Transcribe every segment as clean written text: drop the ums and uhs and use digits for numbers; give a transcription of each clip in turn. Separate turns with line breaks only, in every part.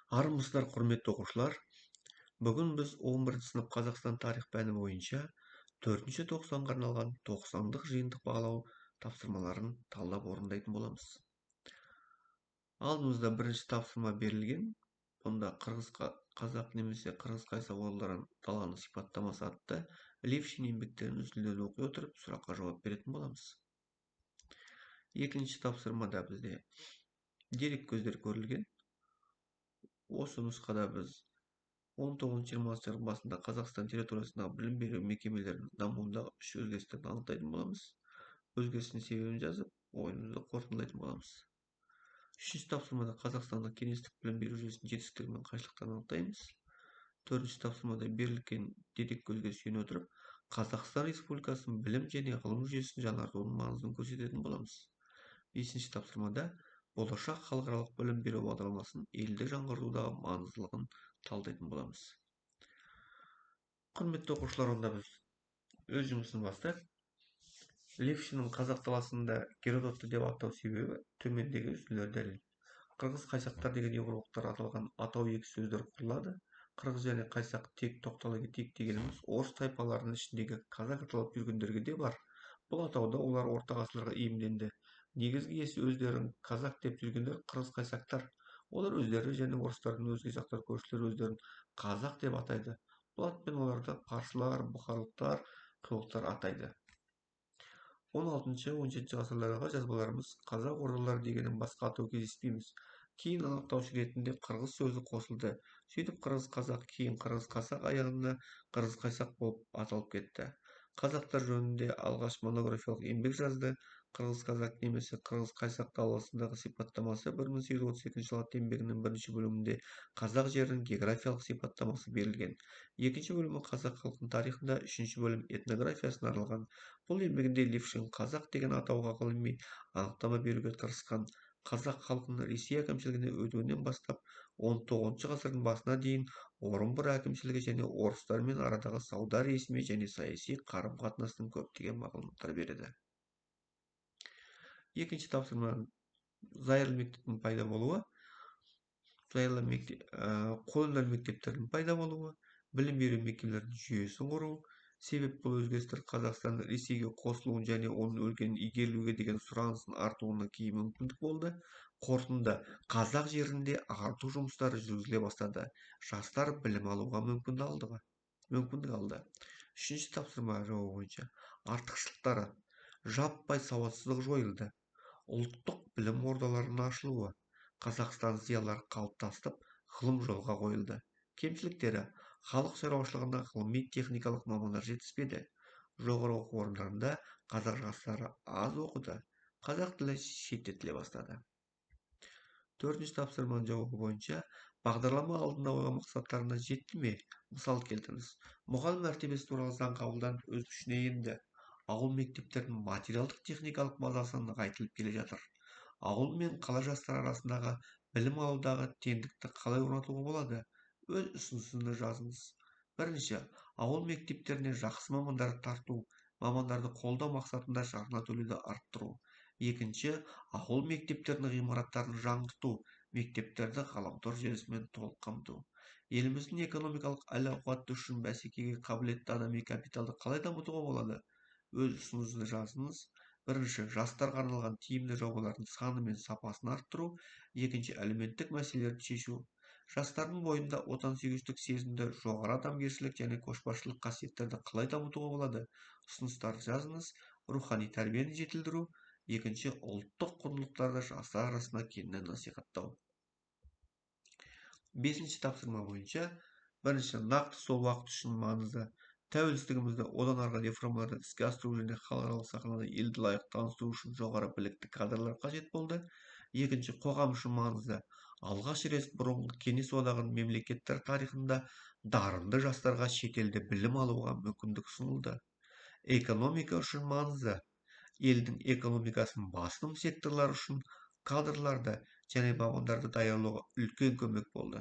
Армысыздар, құрметті оқушылар. Бүгін біз 11 сынып Қазақстан тарих пәні бойынша 4-ші тоқсанға арналған 90-дық жиынтық бағалау тапсырмаларын талдап орындайтын боламыз. Алдымызда бірінші тапсырма берілген. Бұнда қазақ немесе қырғыз қайсақ оғларын даланың сипаттамасы атты Лившин еңбектерін үзінділерді оқи отырып сұраққа жауап беретін боламыз. Екінші тапсырмада бізде дерек көздері көрілген. Осы нұсқада біз 19-20 ғасыр басында Қазақстан территориясындағы білім беру мекемелерінің дамуындағы үш өзгерістерді анықтайтын боламыз. Өзгерістің себебін жазып, ойымызды қорытындылайтын боламыз. Үшінші тапсырмада Қазақстандық кеңестік білім беру жүйесінің жетістіктері мен қайшылықтарын анықтаймыз. Төртінші тапсырмада берілген дерек көзге сүйене отырып, Қазақстан Республикасының білім және ғылым жүйесін жаңартудың маңызын көрсететін боламыз. Бесінші тапсырмада болашақ халықаралық білім беру бағдарламасын елді жаңғыртудағы маңыздылығын талдайтын боламыз. Құрметті оқушылар, онда біз өз жұмысын бастайық. Лившиннің қазақ даласында Геродотты деп атау себебі төмендегі үзінділер дәлел. Қырғыз қайсақтар деген еуропалықтар аталған атау екі сөздер құрылады. Қырғыз және қайсақ тек тоқтала кетейік дегеніміз орыс тайпаларының ішіндегі қазақ аталып жүргендерге де бар. Бұл атауда олар орта ғасырларға иемденді. Негізгі иесі өздерін қазақ деп жүргендер қырғыз қайсақтар. Олар өздері және орыстардың өзге жақтар көршілер өздерін қазақ деп атайды. Бұл атпен оларды парсылар, бұхарлықтар, қылықтар атайды. 16-17 ғасырлардағы жазбаларымыз қазақ ордалары дегеннен басқа атау кездеспейміз. Кейін анықтаушы ретінде қырғыз сөзі қосылды. Сөйтіп қырғыз қазақ, кейін қырғыз қасақ аяғында қырғыз қайсақ болып аталып кетті. Қазақтар жөнінде алғаш монографиялық еңбек жазды. Қырғыз қазақ немесе қырғыз қайсақ даласындағы сипаттамасы 1832 жылы атты еңбегінің бірінші бөлімінде қазақ жерінің географиялық сипаттамасы берілген. Екінші бөлімі қазақ халқының тарихында, үшінші бөлім этнографиясына арналған. Бұл еңбегінде Лившин қазақ деген атауға ғылыми анықтама беруге тырысқан. Қазақ халқының Ресей әкімшілігіне өтуінен бастап 19 ғасырдың басына дейін орынбор әкімшілігі және орыстармен арадағы сауда ресми және саяси қарым-қатынастың көптеген мағлұматтар береді. Екінші тапсырма зайырлы мектептің пайда болуы, қолөнер мектептердің пайда болуы, білім беру мекемелерінің жүйесін құру. Себеп бұл өзгерістер Қазақстанның Ресейге қосылуын және оның өлкенің игерілуге деген сұранысын артуына кейін мүмкіндік болды. Қорытынды: қазақ жерінде ағарту жұмыстары жүргізіле бастады. Жастар білім алуға мүмкіндік алды. Үшінші тапсырма жауабы бойынша артықшылықтары: жаппай сауатсыздық жойылды. Ұлттық білім ордаларының ашылуы. Қазақстан зиялылары қалыптасып, ғылым жолға қойылды. Кемшіліктері: халық шаруашылығында ғылыми техникалық мамандар жетіспеді. Жоғары оқу орындарында қазақ жастары аз оқыды. Қазақ тілі шеттетіле бастады. Төртінші тапсырманың жауабы бойынша бағдарлама алдында қойған мақсаттарына жетті ме? Мысал келтіріңіз. Мұғалім мәртебесі туралы заң қабылданып өз күшіне енді. Ауыл мектептерінің материалдық техникалық базасы нығайтылып келе жатыр. Ауыл мен қала жастары арасындағы білім алудағы теңдікті қалай орнатуға болады? Өз ұсынысыңызды жазыңыз. Бірінші, ауыл мектептеріне жақсы мамандарды тарту, мамандарды қолдау мақсатында жарна төлеуді арттыру. Екінші, ауыл мектептерінің ғимараттарын жаңғырту, мектептерді ғаламтор желісімен толық қамту. Еліміздің экономикалық әл-ауқаты үшін бәсекеге қабілетті адами капиталды қалай дамытуға болады? Өз ұсынысыңызды жазыңыз. Бірінші, жастарға арналған тиімді жобалардың саны мен сапасын арттыру. Екінші, әлеуметтік мәселелерді шешу. Жастардың бойында отансүйгіштік сезімді, жоғары адамгершілік және көшбасшылық қасиеттерді қалай дамытуға болады? Ұсыныстарды жазыңыз. Рухани тәрбиені жетілдіру. Екінші, ұлттық құндылықтарды жастар арасында кеңінен насихаттау. Бесінші тапсырма бойынша бірінші, нақты сол уақыт үшін маңызды. Тәуелсіздігімізді одан арғы реформаларды іске асыру және халықаралық сахнада елді лайық таныстыру үшін жоғары білікті кадрлар қажет болды. Екінші, қоғам үшін маңызды. Алғаш рет бұрынғы кеңес одағының мемлекеттер тарихында дарынды жастарға шетелде білім алуға мүмкіндік ұсынылды. Экономика үшін маңызды. Елдің экономикасының басым секторлары үшін кадрларды және мамандарды даярлауға үлкен көмек болды.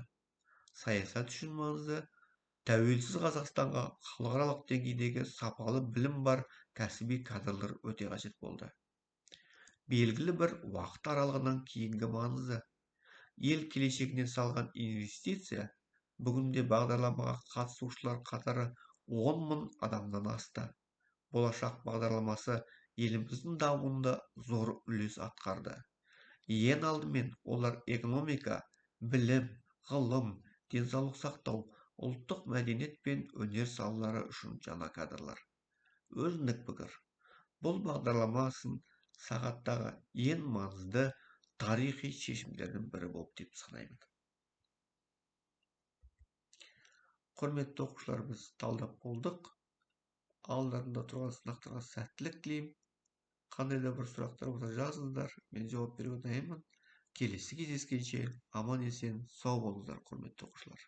Саясат үшін маңызды. Тәуелсіз Қазақстанға халықаралық деңгейдегі сапалы білім бар кәсіби кадрлар өте қажет болды. Белгілі бір уақыт аралығынан кейінгі маңызды. ел келешегіне салған инвестиция бүгінде бағдарламаға қатысушылар қатары 10 мың адамнан асты. Болашақ бағдарламасы еліміздің дамуында зор үлес атқарды. Ең алдымен олар экономика, білім, ғылым, денсаулық сақтау, ұлттық мәдениет пен өнер салалары үшін жаңа кадрлар. Өзіндік пікір. Бұл бағдарламасын сағаттағы ең маңызды тарихи шешімдердің бірі болып деп санаймын. Құрметті оқушылар, біз талдап болдық. Алдарында тұрған сынақтарға сәттілік тілеймін. Қандай да бір сұрақтар болса жазыңыздар, мен жауап беруге дайынмын. Келесі кездескенше аман есен сау болыңыздар, құрметті оқушылар.